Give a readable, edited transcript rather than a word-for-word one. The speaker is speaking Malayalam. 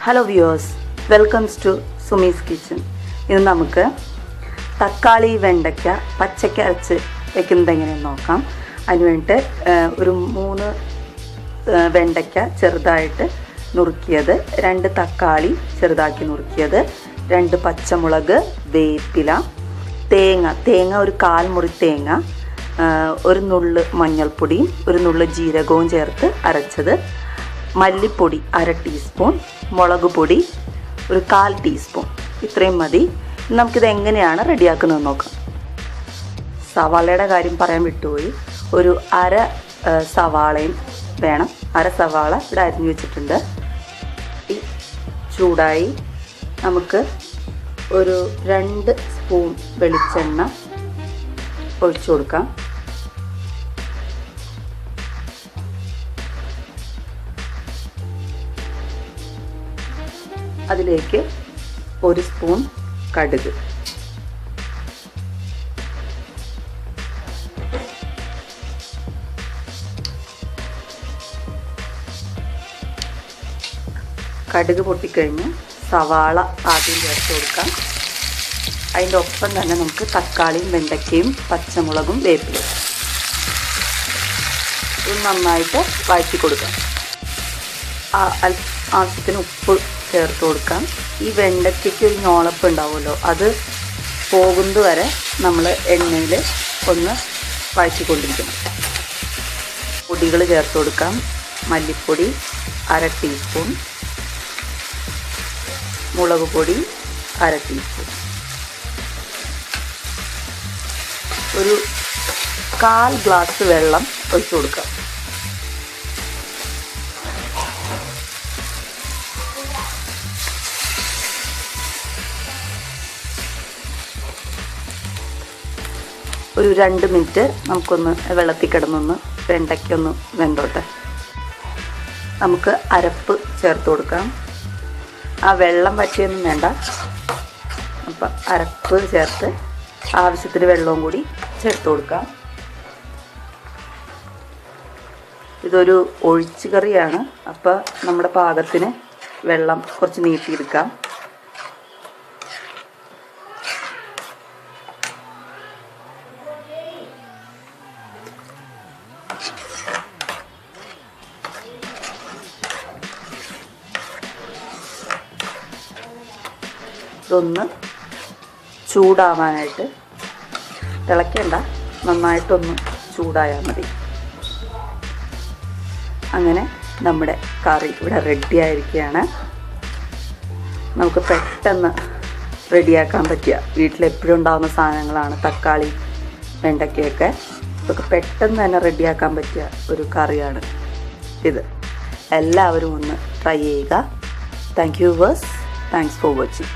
Hello viewers, welcomes to Sumi's kitchen. ഇന്ന് നമുക്ക് തക്കാളി വെണ്ടയ്ക്ക പച്ചയ്ക്ക് അരച്ച് വെക്കുന്നത് എങ്ങനെയെന്ന് നോക്കാം. അതിന് വേണ്ടിയിട്ട് ഒരു 3 വെണ്ടയ്ക്ക ചെറുതായിട്ട് നുറുക്കിയത്, 2 തക്കാളി ചെറുതാക്കി നുറുക്കിയത്, 2 പച്ചമുളക്, വേപ്പില, തേങ്ങ ഒരു 1/4 മുറി തേങ്ങ, ഒരു നുള്ള് മഞ്ഞൾപ്പൊടിയും ഒരു നുള്ള് ജീരകവും ചേർത്ത് അരച്ചത്, മല്ലിപ്പൊടി 1/2 ടീസ്പൂൺ, മുളക് പൊടി ഒരു 1/4 ടീസ്പൂൺ. ഇത്രയും മതി. നമുക്കിത് എങ്ങനെയാണ് റെഡിയാക്കുന്നതെന്ന് നോക്കാം. സവാളയുടെ കാര്യം പറയാൻ വിട്ടുപോയി. ഒരു 1/2 സവാളയും വേണം. 1/2 സവാള ഇവിടെ അരിഞ്ഞു വെച്ചിട്ടുണ്ട്. ചൂടായി നമുക്ക് ഒരു 2 സ്പൂൺ വെളിച്ചെണ്ണ ഒഴിച്ചു കൊടുക്കാം. അതിലേക്ക് 1 സ്പൂൺ കടുക്, കടുക് പൊട്ടിക്കഴിഞ്ഞ് സവാള ആദ്യം ചേർത്ത് കൊടുക്കാം. അതിൻ്റെ ഒപ്പം തന്നെ നമുക്ക് തക്കാളിയും വെണ്ടയ്ക്കയും പച്ചമുളകും വേപ്പിലയും ഇത് നന്നായിട്ട് വഴറ്റി കൊടുക്കാം. ആവശ്യത്തിന് ഉപ്പ് ചേർത്ത് കൊടുക്കാം. ഈ വെണ്ടയ്ക്കയ്ക്ക് ഒരു ഞോളപ്പ് ഉണ്ടാവുമല്ലോ, അത് പോകുന്നത് വരെ നമ്മൾ എണ്ണയിൽ ഒന്ന് വഴറ്റിക്കൊണ്ടിരിക്കണം. പൊടികൾ ചേർത്ത് കൊടുക്കാം. മല്ലിപ്പൊടി 1/2 ടീസ്പൂൺ, മുളക് പൊടി 1/2 ടീസ്പൂൺ, ഒരു 1/4 ഗ്ലാസ് വെള്ളം ഒഴിച്ചു കൊടുക്കാം. ഒരു 2 മിനിറ്റ് നമുക്കൊന്ന് വെള്ളത്തിൽ കിടന്നൊന്ന് വെണ്ടയ്ക്കൊന്ന് വെന്തോട്ടെ. നമുക്ക് അരപ്പ് ചേർത്ത് കൊടുക്കാം. ആ വെള്ളം വറ്റിയൊന്നും വേണ്ട. അപ്പം അരപ്പ് ചേർത്ത് ആവശ്യത്തിന് വെള്ളവും കൂടി ചേർത്ത് കൊടുക്കാം. ഇതൊരു ഒഴിച്ച് കറിയാണ്. അപ്പോൾ നമ്മുടെ പാകത്തിന് വെള്ളം കുറച്ച് നീട്ടിയെടുക്കാം. ഇതൊന്ന് ചൂടാവാനായിട്ട് തിളയ്ക്കേണ്ട, നന്നായിട്ടൊന്ന് ചൂടായാൽ മതി. അങ്ങനെ നമ്മുടെ കറി ഇവിടെ റെഡി ആയിരിക്കുകയാണ്. നമുക്ക് പെട്ടെന്ന് റെഡിയാക്കാൻ പറ്റിയ, വീട്ടിലെപ്പോഴും ഉണ്ടാകുന്ന സാധനങ്ങളാണ് തക്കാളി വെണ്ടയ്ക്കയൊക്കെ. ഇതൊക്കെ പെട്ടെന്ന് തന്നെ റെഡിയാക്കാൻ പറ്റിയ ഒരു കറിയാണ് ഇത്. എല്ലാവരും ഒന്ന് ട്രൈ ചെയ്യുക. Thank you viewers. Thanks for watching.